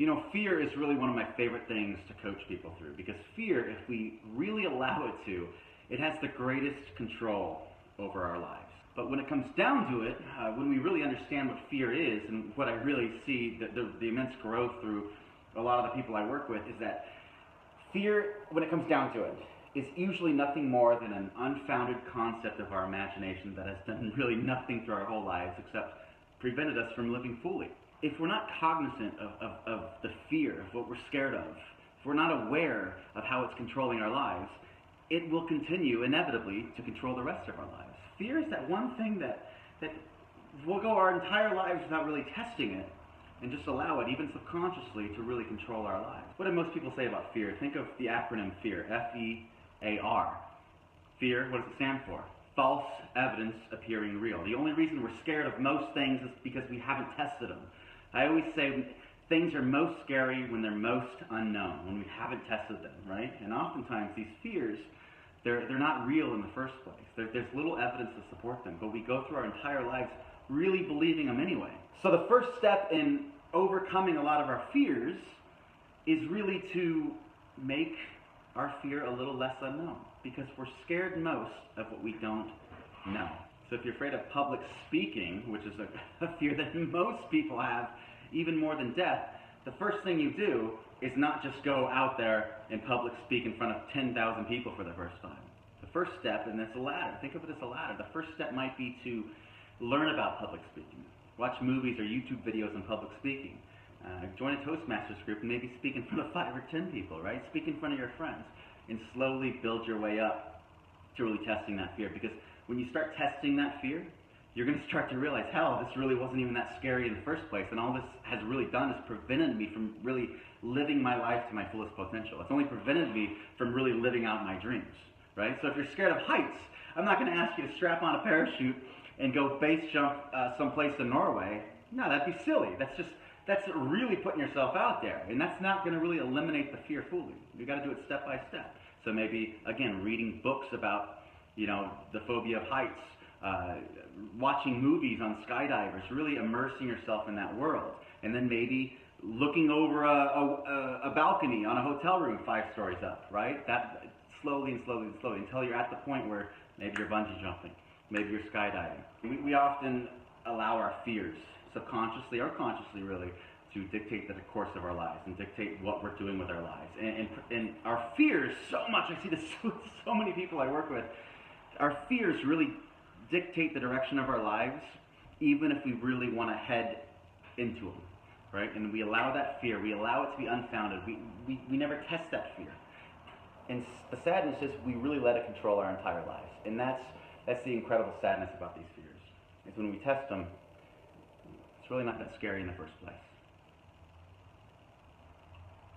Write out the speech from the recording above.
You know, fear is really one of my favorite things to coach people through, because fear, if we really allow it to, it has the greatest control over our lives. But when it comes down to it, when we really understand what fear is, and what I really see, the immense growth through a lot of the people I work with, is that fear, when it comes down to it, is usually nothing more than an unfounded concept of our imagination that has done really nothing through our whole lives except prevented us from living fully. If we're not cognizant of the fear, of what we're scared of, if we're not aware of how it's controlling our lives, it will continue inevitably to control the rest of our lives. Fear is that one thing that we'll go our entire lives without really testing it, and just allow it, even subconsciously, to really control our lives. What do most people say about fear? Think of the acronym FEAR, F-E-A-R. Fear, what does it stand for? False evidence appearing real. The only reason we're scared of most things is because we haven't tested them. I always say things are most scary when they're most unknown, when we haven't tested them, right? And oftentimes these fears, they're not real in the first place. There's little evidence to support them, but we go through our entire lives really believing them anyway. So the first step in overcoming a lot of our fears is really to make our fear a little less unknown, because we're scared most of what we don't know. So if you're afraid of public speaking, which is a fear that most people have, even more than death, the first thing you do is not just go out there and public speak in front of 10,000 people for the first time. The first step, and it's a ladder, think of it as a ladder. The first step might be to learn about public speaking. Watch movies or YouTube videos on public speaking. Join a Toastmasters group and maybe speak in front of 5 or 10 people, right? Speak in front of your friends and slowly build your way up to really testing that fear. Because when you start testing that fear, you're going to start to realize, hell, this really wasn't even that scary in the first place, and all this has really done is prevented me from really living my life to my fullest potential. It's only prevented me from really living out my dreams, right? So if you're scared of heights, I'm not going to ask you to strap on a parachute and go base jump someplace in Norway. No, that'd be silly. That's really putting yourself out there, and that's not going to really eliminate the fear fully. You've got to do it step by step. So maybe, again, reading books about, the phobia of heights, watching movies on skydivers, really immersing yourself in that world, and then maybe looking over a balcony on a hotel room 5 stories up, right? That slowly and slowly and slowly until you're at the point where maybe you're bungee jumping, maybe you're skydiving. We often allow our fears, subconsciously or consciously really, to dictate the course of our lives and dictate what we're doing with our lives. And our fears so much, I see this with so many people I work with, our fears really dictate the direction of our lives, even if we really want to head into them, right? And we allow that fear, we allow it to be unfounded, we never test that fear. And the sadness is we really let it control our entire lives. And that's the incredible sadness about these fears, is when we test them, it's really not that scary in the first place.